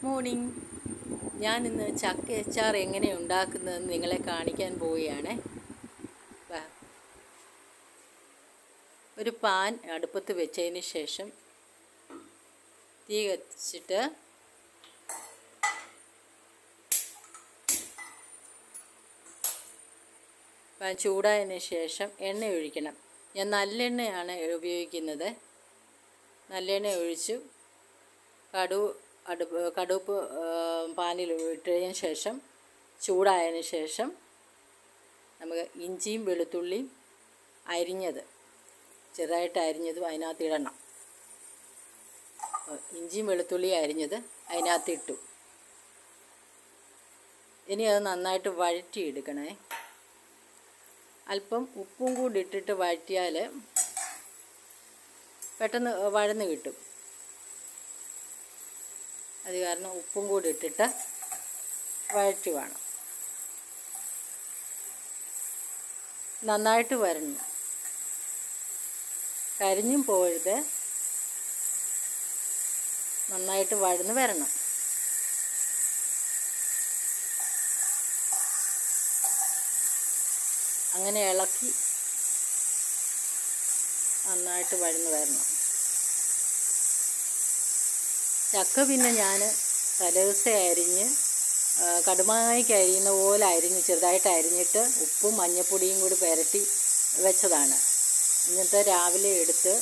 Morning. ഞാനിന്ന് ചക്ക അച്ചാർ എങ്ങനെ ഉണ്ടാക്കുന്നതെന്ന് നിങ്ങളെ കാണിക്കാൻ പോവുകയാണ്. ഒരു പാൻ അടുപ്പത്ത് വെച്ചതിന് ശേഷം തീ കത്തിച്ചിട്ട് പാൻ ചൂടായതിന് ശേഷം എണ്ണ ഒഴിക്കണം. ഞാൻ നല്ലെണ്ണയാണ് ഉപയോഗിക്കുന്നത്. നല്ലെണ്ണ ഒഴിച്ചു കടുപ്പ് പാനിൽ ഇട്ടതിന് ശേഷം ചൂടായതിന് ശേഷം നമുക്ക് ഇഞ്ചിയും വെളുത്തുള്ളിയും അരിഞ്ഞത് ചെറുതായിട്ട് അരിഞ്ഞതും അതിനകത്ത് ഇടണം. ഇഞ്ചിയും വെളുത്തുള്ളിയും അരിഞ്ഞത് അതിനകത്ത് ഇട്ടു. ഇനി അത് നന്നായിട്ട് വഴറ്റിയെടുക്കണേ. അല്പം ഉപ്പും കൂടി ഇട്ടിട്ട് വഴറ്റിയാൽ പെട്ടെന്ന് വഴന്ന് കിട്ടും. അത് കാരണം ഉപ്പും കൂടി ഇട്ടിട്ട് വഴറ്റി വേണം. നന്നായിട്ട് വരണം, കരിഞ്ഞും പോകരുത്, നന്നായിട്ട് വഴന്ന് വരണം. അങ്ങനെ ഇളക്കി നന്നായിട്ട് വഴന്ന് വരണം. ചക്ക പിന്നെ ഞാൻ തലേദിവസം അരിഞ്ഞ് കടുമാങ്ങയ്ക്ക് അരിയുന്ന പോലെ അരിഞ്ഞ് ചെറുതായിട്ട് അരിഞ്ഞിട്ട് ഉപ്പും മഞ്ഞൾപ്പൊടിയും കൂടി പുരട്ടി വെച്ചതാണ്. ഇന്നത്തെ രാവിലെ എടുത്ത്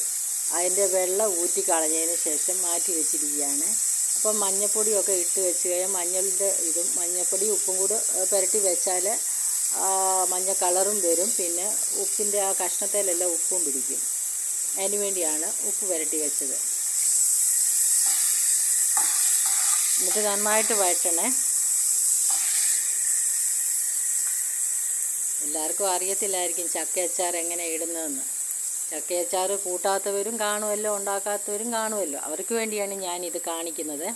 അതിൻ്റെ വെള്ളം ഊറ്റിക്കളഞ്ഞതിന് ശേഷം മാറ്റി വെച്ചിരിക്കുകയാണ്. അപ്പം മഞ്ഞൾപ്പൊടിയൊക്കെ ഇട്ട് വെച്ച് കഴിഞ്ഞാൽ മഞ്ഞളിൻ്റെ ഇതും മഞ്ഞൾപ്പൊടിയും ഉപ്പും കൂടി പുരട്ടി വെച്ചാൽ മഞ്ഞ കളറും വരും. പിന്നെ ഉപ്പിൻ്റെ ആ കഷ്ണത്തിലെല്ലാം ഉപ്പും പിടിക്കും. അതിന് വേണ്ടിയാണ് ഉപ്പ് പുരട്ടി വെച്ചത്. എന്നിട്ട് നന്നായിട്ട് വഴറ്റണേ. എല്ലാവർക്കും അറിയത്തില്ലായിരിക്കും ചക്ക അച്ചാർ എങ്ങനെ ഇടുന്നതെന്ന്. ചക്ക അച്ചാർ കൂട്ടാത്തവരും കാണുമല്ലോ, ഉണ്ടാക്കാത്തവരും കാണുമല്ലോ. അവർക്ക് വേണ്ടിയാണ് ഞാനിത് കാണിക്കുന്നത്.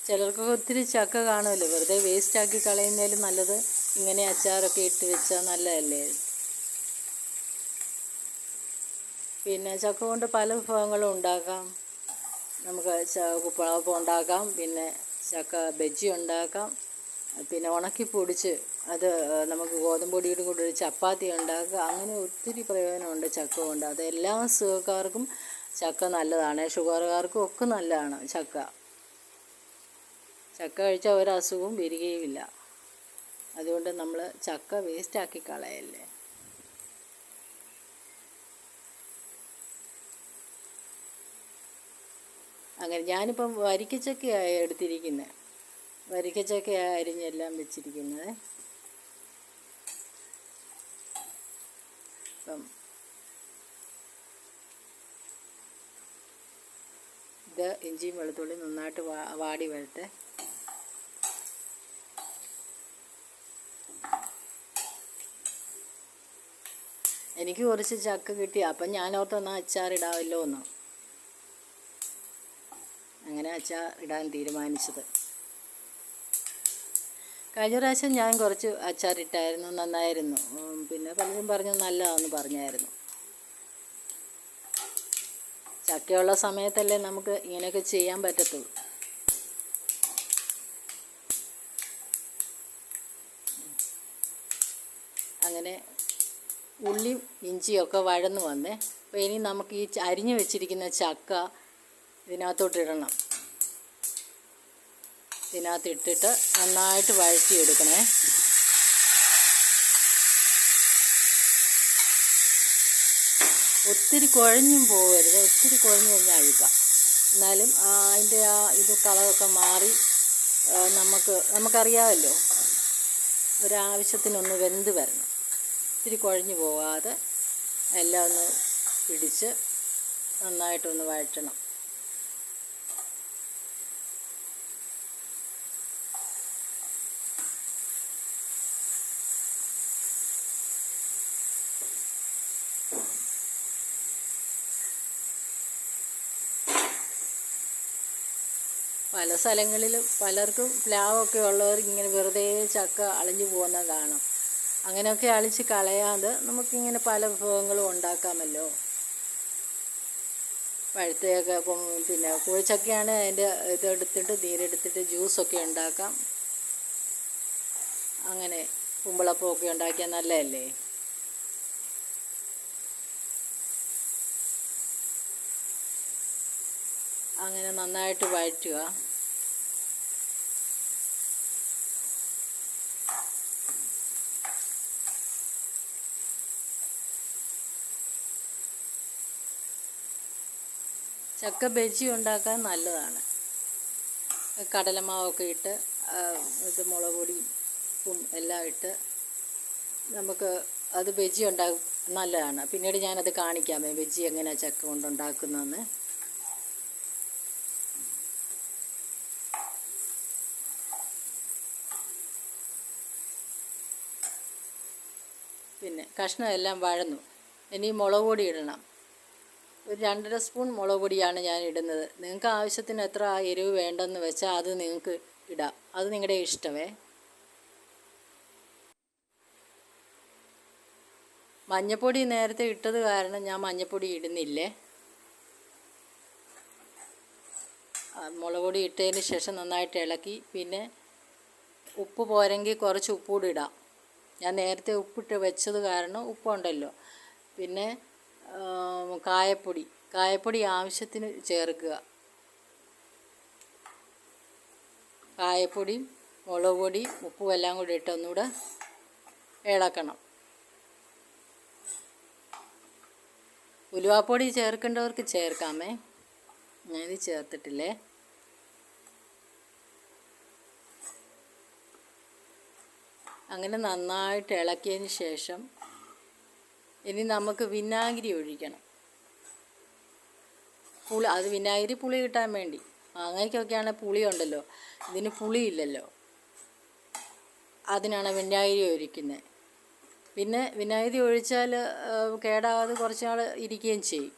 ചിലർക്കൊക്കെ ഒത്തിരി ചക്ക കാണുമല്ലോ, വെറുതെ വേസ്റ്റാക്കി കളയുന്നതിലും നല്ലത് ഇങ്ങനെ അച്ചാറൊക്കെ ഇട്ട് വെച്ചാൽ നല്ലതല്ലേ. പിന്നെ ചക്ക കൊണ്ട് പല വിഭവങ്ങളും ഉണ്ടാക്കാം. നമുക്ക് കുപ്പളപ്പം ഉണ്ടാക്കാം, പിന്നെ ചക്ക ബജ്ജി ഉണ്ടാക്കാം, പിന്നെ ഉണക്കി പൊടിച്ച് അത് നമുക്ക് ഗോതമ്പ് പൊടിയോടും കൂടി ഒരു ചപ്പാത്തി ഉണ്ടാക്കാം. അങ്ങനെ ഒത്തിരി പ്രയോജനമുണ്ട് ചക്ക കൊണ്ട്. അത് എല്ലാ അസുഖക്കാർക്കും ചക്ക നല്ലതാണ്, ഷുഗറുകാർക്കും ഒക്കെ നല്ലതാണ് ചക്ക. ചക്ക കഴിച്ചാൽ ഒരസുഖവും വരികയുമില്ല. അതുകൊണ്ട് നമ്മൾ ചക്ക വേസ്റ്റാക്കി കളയല്ലേ. അങ്ങനെ ഞാനിപ്പം വരിക്കച്ചക്കയാണ് എടുത്തിരിക്കുന്നത്. വരിക്കച്ചക്കയാണ് അരിഞ്ഞെല്ലാം വെച്ചിരിക്കുന്നത്. അപ്പം ഇത് ഇഞ്ചിയും വെളുത്തുള്ളി നന്നായിട്ട് വാടി വരട്ടെ. എനിക്ക് കുറച്ച് ചക്ക കിട്ടി. അപ്പം ഞാനോർത്തൊന്ന് അച്ചാറിടാമല്ലോ എന്ന്. അങ്ങനെ അച്ചാർ ഇടാൻ തീരുമാനിച്ചത്. കഴിഞ്ഞ പ്രാവശ്യം ഞാൻ കുറച്ച് അച്ചാറിട്ടായിരുന്നു, നന്നായിരുന്നു. പിന്നെ പലരും പറഞ്ഞു നല്ലതാണെന്ന് പറഞ്ഞായിരുന്നു. ചക്കയുള്ള സമയത്തല്ലേ നമുക്ക് ഇങ്ങനെയൊക്കെ ചെയ്യാൻ പറ്റത്തുള്ളൂ. അങ്ങനെ ഉള്ളിയും ഇഞ്ചിയൊക്കെ വഴന്ന് വന്നേ. അപ്പോൾ ഇനി നമുക്ക് ഈ അരിഞ്ഞു വെച്ചിരിക്കുന്ന ചക്ക ഇതിനകത്തോട്ടിടണം. ഇതിനകത്തിട്ടിട്ട് നന്നായിട്ട് വഴറ്റിയെടുക്കണേ. ഒത്തിരി കുഴഞ്ഞും പോകരുത്, ഒത്തിരി കുഴഞ്ഞു കഴിഞ്ഞാൽ അഴുക്കാം. എന്നാലും അതിൻ്റെ ആ ഇത് കളറൊക്കെ മാറി നമുക്കറിയാമല്ലോ, ഒരാവശ്യത്തിനൊന്ന് വെന്ത് വരണം. ഒത്തിരി കുഴഞ്ഞു പോകാതെ എല്ലാം ഒന്ന് പിടിച്ച് നന്നായിട്ടൊന്ന് വഴറ്റണം. പല സ്ഥലങ്ങളിലും പലർക്കും പ്ലാവൊക്കെ ഉള്ളവർ ഇങ്ങനെ വെറുതെ ചക്ക അളിഞ്ഞു പോകുന്നത് കാണാം. അങ്ങനെയൊക്കെ അളിച്ച് കളയാതെ നമുക്കിങ്ങനെ പല വിഭവങ്ങളും ഉണ്ടാക്കാമല്ലോ. പഴുത്തയൊക്കെ ഇപ്പം പിന്നെ കൂഴച്ചക്കയാണ് അതിൻ്റെ ഇതെടുത്തിട്ട് നീരെടുത്തിട്ട് ജ്യൂസൊക്കെ ഉണ്ടാക്കാം. അങ്ങനെ കുമ്പിളപ്പമൊക്കെ ഉണ്ടാക്കിയാൽ നല്ലതല്ലേ. അങ്ങനെ നന്നായിട്ട് വഴറ്റുക. ചക്ക ബജി ഉണ്ടാക്കാൻ നല്ലതാണ്. കടലമാവൊക്കെ ഇട്ട് ഇത് മുളക് പൊടിയും ഉപ്പും എല്ലാം ഇട്ട് നമുക്ക് അത് ബജി നല്ലതാണ്. പിന്നീട് ഞാനത് കാണിക്കാമേ ബജി എങ്ങനെയാണ് ചക്ക കൊണ്ടുണ്ടാക്കുന്നതെന്ന്. പിന്നെ കഷ്ണം എല്ലാം വഴന്നു. ഇനി മുളക് പൊടി ഇടണം. ഒരു 2.5 സ്പൂൺ മുളക് പൊടിയാണ് ഞാൻ ഇടുന്നത്. നിങ്ങൾക്ക് ആവശ്യത്തിന് എത്ര എരിവ് വേണ്ടെന്ന് വെച്ചാൽ അത് നിങ്ങൾക്ക് ഇടാം. അത് നിങ്ങളുടെ ഇഷ്ടമേ. മഞ്ഞൾപ്പൊടി നേരത്തെ ഇട്ടത് കാരണം ഞാൻ മഞ്ഞൾപ്പൊടി ഇടുന്നില്ലേ. മുളക് പൊടി ഇട്ടതിന് ശേഷം നന്നായിട്ട് ഇളക്കി. പിന്നെ ഉപ്പ് പോരെങ്കിൽ കുറച്ച് ഉപ്പുകൂടി ഇടാം. ഞാൻ നേരത്തെ ഉപ്പിട്ട് വെച്ചത് കാരണം ഉപ്പുണ്ടല്ലോ. പിന്നെ കായപ്പൊടി ആവശ്യത്തിന് ചേർക്കുക. കായപ്പൊടിയും മുളക് പൊടിയും ഉപ്പും എല്ലാം കൂടി ഇട്ട് ഒന്നുകൂടെ ഇളക്കണം. ഉലുവാപ്പൊടി ചേർക്കേണ്ടവർക്ക് ചേർക്കാമേ. ഞാനിത് ചേർത്തിട്ടില്ലേ. അങ്ങനെ നന്നായിട്ട് ഇളക്കിയതിന് ശേഷം ഇനി നമുക്ക് വിനാഗിരി ഒഴിക്കണം. അത് വിനാഗിരി പുളി കിട്ടാൻ വേണ്ടി. മാങ്ങയ്ക്കൊക്കെയാണെങ്കിൽ പുളിയുണ്ടല്ലോ, ഇതിന് പുളിയില്ലല്ലോ, അതിനാണ് വിനാഗിരി ഒഴിക്കുന്നത്. പിന്നെ വിനാഗിരി ഒഴിച്ചാൽ കേടാകാതെ കുറച്ച് നാൾ ഇരിക്കുകയും ചെയ്യും.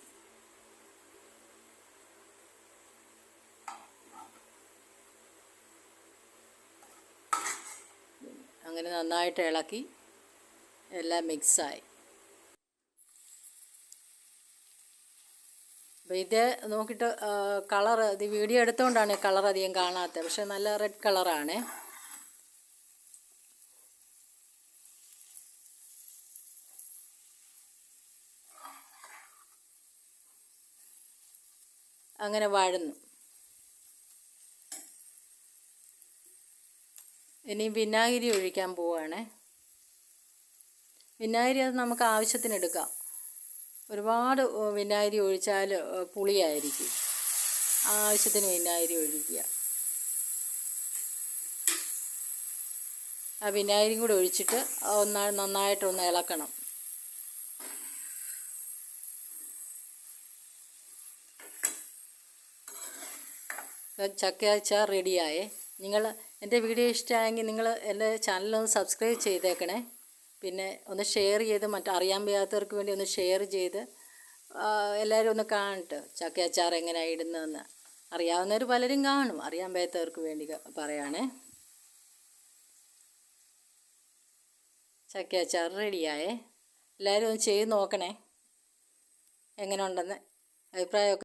അങ്ങനെ നന്നായിട്ട് ഇളക്കി എല്ലാം മിക്സായി. അപ്പോൾ ഇത് നോക്കിയിട്ട് ഇത് വീഡിയോ എടുത്തുകൊണ്ടാണ് കളർ അധികം കാണാത്തത്. പക്ഷെ നല്ല റെഡ് കളറാണ്. അങ്ങനെ വഴന്നു. ഇനി വിനാഗിരി ഒഴിക്കാൻ പോവുകയാണ്. വിനാഗിരി അത് നമുക്ക് ആവശ്യത്തിന് എടുക്കാം. ഒരുപാട് വിനാഗിരി ഒഴിച്ചാൽ പുളിയായിരിക്കും. ആവശ്യത്തിന് വിനാഗിരി ഒഴിക്കുക. ആ വിനാഗിരിയും കൂടി ഒഴിച്ചിട്ട് നന്നായിട്ടൊന്ന് ഇളക്കണം. ചക്കയച്ചാർ റെഡിയായേ. നിങ്ങൾ എൻ്റെ വീഡിയോ ഇഷ്ടമായെങ്കിൽ നിങ്ങൾ എൻ്റെ ചാനലൊന്ന് സബ്സ്ക്രൈബ് ചെയ്തേക്കണേ. പിന്നെ ഒന്ന് ഷെയർ ചെയ്ത് അറിയാൻ വയ്യാത്തവർക്ക് വേണ്ടി ഒന്ന് ഷെയർ ചെയ്ത് എല്ലാവരും ഒന്ന് കാണട്ടെ ചക്കയച്ചാർ എങ്ങനെയാണ് ഇടുന്നതെന്ന്. അറിയാവുന്നവർ പലരും കാണും. അറിയാൻ വയ്യാത്തവർക്ക് വേണ്ടി പറയുകയാണേ. ചക്കയച്ചാർ റെഡിയായേ. എല്ലാവരും ഒന്ന് ചെയ്ത് നോക്കണേ എങ്ങനെ ഉണ്ടെന്ന്. അഭിപ്രായമൊക്കെ